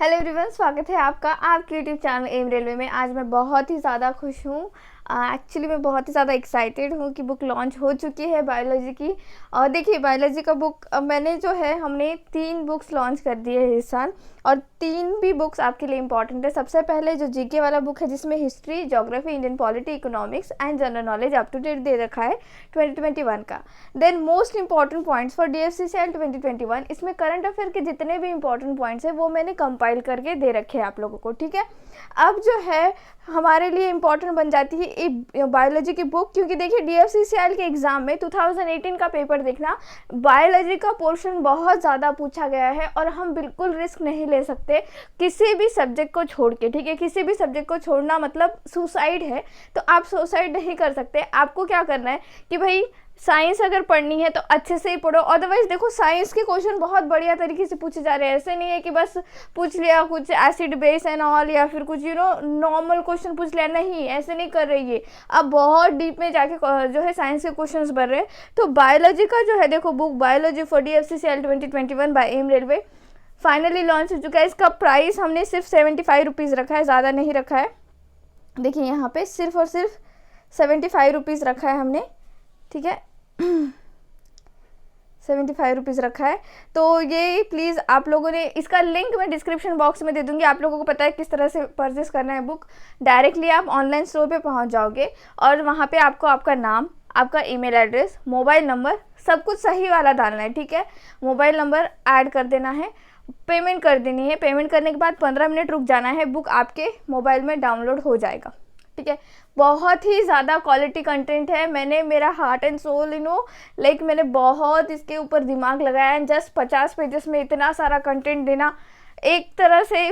Hello everyone, स्वागत है आपका आपके यूट्यूब चैनल एम रेलवे में। आज मैं बहुत ही ज़्यादा खुश हूँ। एक्चुअली मैं बहुत ही ज़्यादा एक्साइटेड हूँ कि बुक लॉन्च हो चुकी है बायोलॉजी की। और देखिए, बायोलॉजी का बुक मैंने जो है हमने 3 बुक्स लॉन्च कर दिए हैं इस साल, और 3 भी बुक्स आपके लिए इंपॉर्टेंट है। सबसे पहले जो जीके वाला बुक है, जिसमें history, geography, Indian polity, economics and general knowledge up to date दे रखा है 2021 का। Then most important points for DFCCL 2021, इसमें करंट अफेयर के जितने भी इंपॉर्टेंट पॉइंट्स हैं वो मैंने कंपाइल करके दे रखे हैं आप लोगों को। ठीक है, अब जो है हमारे लिए इम्पॉर्टेंट बन जाती है एक बायोलॉजी की बुक, क्योंकि देखिए DFCCL के एग्ज़ाम में 2018 का पेपर देखना, बायोलॉजी का पोर्शन बहुत ज़्यादा पूछा गया है और हम बिल्कुल रिस्क नहीं ले सकते किसी भी सब्जेक्ट को छोड़ के। ठीक है, किसी भी सब्जेक्ट को छोड़ना मतलब सुसाइड है, तो आप सुसाइड नहीं कर सकते। आपको क्या करना है कि भाई साइंस अगर पढ़नी है तो अच्छे से ही पढ़ो। अदरवाइज देखो, साइंस के क्वेश्चन बहुत बढ़िया तरीके से पूछे जा रहे हैं। ऐसे नहीं है कि बस पूछ लिया कुछ एसिड बेस एंड ऑल, या फिर कुछ नॉर्मल क्वेश्चन पूछ लिया। नहीं, ऐसे नहीं कर रही है। अब बहुत डीप में जाके जो है साइंस के क्वेश्चंस बढ़ रहे हैं। तो बायोलॉजी का जो है देखो, book biology for DFCCL 2021 by M railway finally launch हो चुका है। इसका प्राइस हमने सिर्फ 75 रुपीज़ रखा है, ज़्यादा नहीं रखा है। देखिए यहाँ पे सिर्फ और सिर्फ 75 रुपीज़ रखा है हमने। ठीक है, 75 रुपीज़ रखा है। तो ये प्लीज़ आप लोगों ने, इसका लिंक मैं डिस्क्रिप्शन बॉक्स में दे दूँगी। आप लोगों को पता है किस तरह से परचेस करना है बुक। डायरेक्टली आप ऑनलाइन स्टोर पे पहुंच जाओगे और वहाँ पे आपको आपका नाम, आपका ईमेल एड्रेस, मोबाइल नंबर, सब कुछ सही वाला डालना है। ठीक है, मोबाइल नंबर ऐड कर देना है, पेमेंट कर देनी है। पेमेंट करने के बाद 15 मिनट रुक जाना है, बुक आपके मोबाइल में डाउनलोड हो जाएगा। ठीक है, बहुत ही ज़्यादा क्वालिटी कंटेंट है। मैंने मेरा हार्ट एंड सोल लाइक मैंने बहुत इसके ऊपर दिमाग लगाया है। जस्ट 50 पेजेस में इतना सारा कंटेंट देना एक तरह से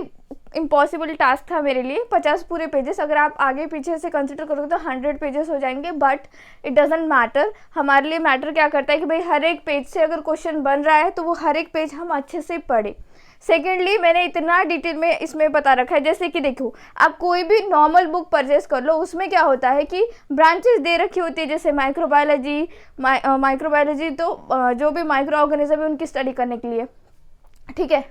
इम्पॉसिबल टास्क था मेरे लिए। 50 पूरे पेजेस अगर आप आगे पीछे से कंसिडर करोगे तो 100 पेजेस हो जाएंगे, बट इट डजेंट मैटर। हमारे लिए मैटर क्या करता है कि भाई हर एक पेज से अगर क्वेश्चन बन रहा है तो वो हर एक पेज हम अच्छे से पढ़े। सेकेंडली, मैंने इतना डिटेल में इसमें बता रखा है, जैसे कि देखो, आप कोई भी नॉर्मल बुक परचेस कर लो, उसमें क्या होता है कि ब्रांचेस दे रखी होती है, जैसे माइक्रोबायोलॉजी तो जो भी माइक्रो ऑर्गेनिज्म है उनकी स्टडी करने के लिए। ठीक है,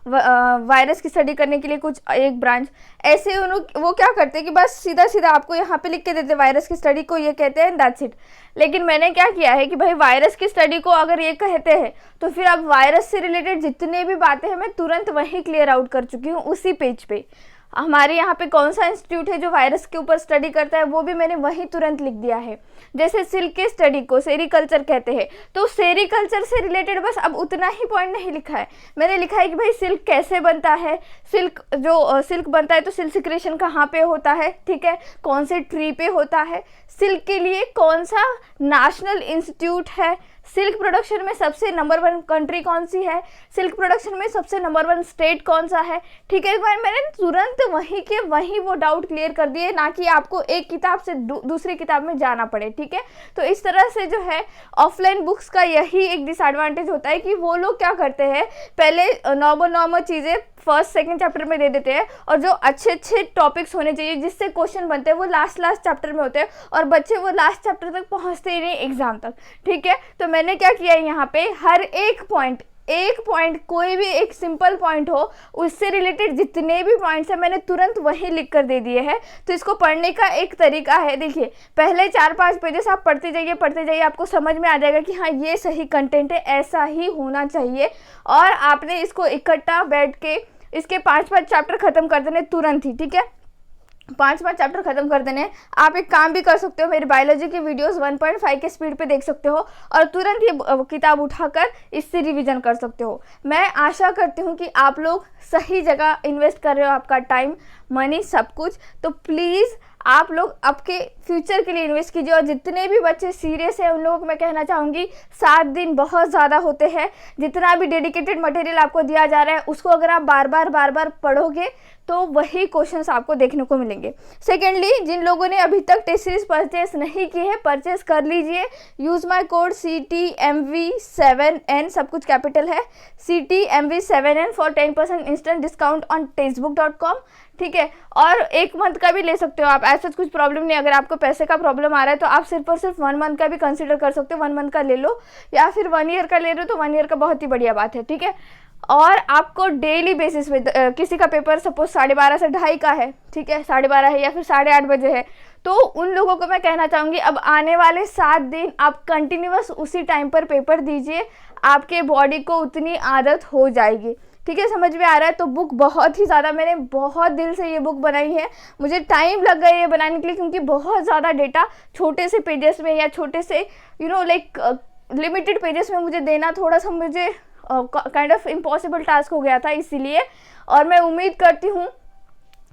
वायरस की स्टडी करने के लिए कुछ एक ब्रांच। ऐसे वो क्या करते हैं कि बस सीधा सीधा आपको यहाँ पे लिख के देते, वायरस की स्टडी को ये कहते हैं, दैट्स इट। लेकिन मैंने क्या किया है कि भाई वायरस की स्टडी को अगर ये कहते हैं तो फिर अब वायरस से रिलेटेड जितने भी बातें हैं मैं तुरंत वहीं क्लियर आउट कर चुकी हूँ उसी पेज पे। हमारे यहाँ पे कौन सा इंस्टीट्यूट है जो वायरस के ऊपर स्टडी करता है वो भी मैंने वहीं तुरंत लिख दिया है। जैसे सिल्क के स्टडी को सेरीकल्चर कहते हैं, तो सेरीकल्चर से रिलेटेड बस अब उतना ही पॉइंट नहीं लिखा है। मैंने लिखा है कि भाई सिल्क कैसे बनता है, सिल्क बनता है तो सिल्क सिक्रेशन कहाँ पे होता है, ठीक है, कौन से ट्री पे होता है, सिल्क के लिए कौन सा नेशनल इंस्टीट्यूट है, सिल्क प्रोडक्शन में सबसे नंबर 1 कंट्री कौन सी है, सिल्क प्रोडक्शन में सबसे नंबर 1 स्टेट कौन सा है। ठीक है, मैंने तुरंत वहीं के वहीं वो डाउट क्लियर कर दिए, ना कि आपको एक किताब से दूसरी किताब में जाना पड़े। ठीक है, तो इस तरह से जो है ऑफलाइन बुक्स का यही एक डिसएडवांटेज होता है कि वो लोग क्या करते हैं, पहले नॉर्मल चीज़ें फर्स्ट सेकंड चैप्टर में दे देते हैं, और जो अच्छे टॉपिक्स होने चाहिए जिससे क्वेश्चन बनते हैं वो लास्ट चैप्टर में होते हैं, और बच्चे वो लास्ट चैप्टर तक पहुंचते ही नहीं एग्जाम तक। ठीक है, तो मैंने क्या किया है, यहाँ पे हर एक पॉइंट कोई भी एक सिंपल पॉइंट हो, उससे रिलेटेड जितने भी पॉइंट्स हैं मैंने तुरंत वहीं लिख कर दे दिए हैं। तो इसको पढ़ने का एक तरीका है, देखिए पहले 4-5 पेजेस आप पढ़ते जाइए, आपको समझ में आ जाएगा कि हाँ ये सही कंटेंट है, ऐसा ही होना चाहिए। और आपने इसको इकट्ठा बैठ के इसके 5-5 चैप्टर खत्म कर देने तुरंत ही। ठीक है, 5-5 चैप्टर खत्म कर देने। आप एक काम भी कर सकते हो, मेरी बायोलॉजी की वीडियोस 1.5 के स्पीड पे देख सकते हो और तुरंत ये किताब उठाकर इससे रिवीजन कर सकते हो। मैं आशा करती हूँ कि आप लोग सही जगह इन्वेस्ट कर रहे हो आपका टाइम, मनी, सब कुछ। तो प्लीज़ आप लोग आपके फ्यूचर के लिए इन्वेस्ट कीजिए। और जितने भी बच्चे सीरियस हैं उन लोगों को मैं कहना चाहूँगी, 7 दिन बहुत ज़्यादा होते हैं। जितना भी डेडिकेटेड मटेरियल आपको दिया जा रहा है उसको अगर आप बार बार पढ़ोगे तो वही क्वेश्चंस आपको देखने को मिलेंगे। सेकेंडली, जिन लोगों ने अभी तक टेस्ट सीरीज परचेस नहीं की है, परचेस कर लीजिए। यूज़ माय कोड CTMV7N, सब कुछ कैपिटल है, CTMV7N for 10% instant discount on textbook.com। ठीक है, और 1 मंथ का भी ले सकते हो आप, ऐसा कुछ प्रॉब्लम नहीं। अगर आपको पैसे का प्रॉब्लम आ रहा है तो आप सिर्फ और सिर्फ 1 मंथ का भी कंसिडर कर सकते हो। 1 मंथ का ले लो, या फिर 1 ईयर का ले रहे हो तो 1 ईयर का बहुत ही बढ़िया बात है। ठीक है, और आपको डेली बेसिस पे किसी का पेपर सपोज 12:30 से 2:30 का है, ठीक है, 12:30 है या फिर 8:30 बजे है, तो उन लोगों को मैं कहना चाहूँगी अब आने वाले 7 दिन आप कंटिन्यूअस उसी टाइम पर पेपर दीजिए, आपके बॉडी को उतनी आदत हो जाएगी। ठीक है, समझ में आ रहा है। तो बुक बहुत ही ज़्यादा, मैंने बहुत दिल से ये बुक बनाई है, मुझे टाइम लग गया ये बनाने के लिए, क्योंकि बहुत ज़्यादा डेटा छोटे से पेजेस में या छोटे से लाइक लिमिटेड पेजेस में मुझे देना थोड़ा सा मुझे काइंड ऑफ इम्पॉसिबल टास्क हो गया था, इसीलिए। और मैं उम्मीद करती हूँ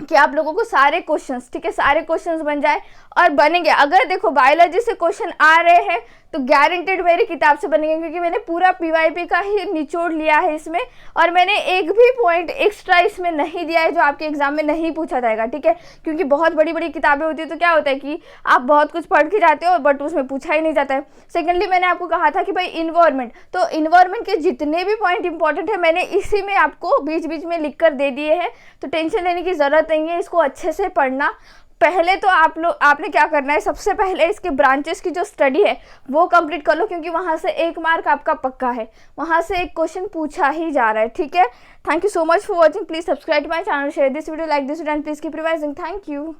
कि आप लोगों को सारे क्वेश्चंस, ठीक है, सारे क्वेश्चंस बन जाए और बनेंगे। अगर देखो बायोलॉजी से क्वेश्चन आ रहे हैं तो गारंटेड मेरी किताब से बनेंगे, क्योंकि मैंने पूरा पीवाईपी का ही निचोड़ लिया है इसमें, और मैंने एक भी पॉइंट एक्स्ट्रा इसमें नहीं दिया है जो आपके एग्जाम में नहीं पूछा जाएगा। ठीक है, क्योंकि बहुत बड़ी बड़ी किताबें होती है तो क्या होता है कि आप बहुत कुछ पढ़ के जाते हो बट उसमें पूछा ही नहीं जाता है। सेकेंडली मैंने आपको कहा था कि भाई इन्वायरमेंट, तो इन्वायरमेंट के जितने भी पॉइंट इंपॉर्टेंट है मैंने इसी में आपको बीच बीच में लिख कर दे दिए हैं, तो टेंशन लेने की ज़रूरत नहीं है। इसको अच्छे से पढ़ना। पहले तो आपने क्या करना है, सबसे पहले इसके ब्रांचेस की जो स्टडी है वो कंप्लीट कर लो, क्योंकि वहाँ से 1 मार्क आपका पक्का है, वहाँ से एक क्वेश्चन पूछा ही जा रहा है। ठीक है, thank you so much for watching, please subscribe to my channel, share this video, like this video and please keep revising. Thank you.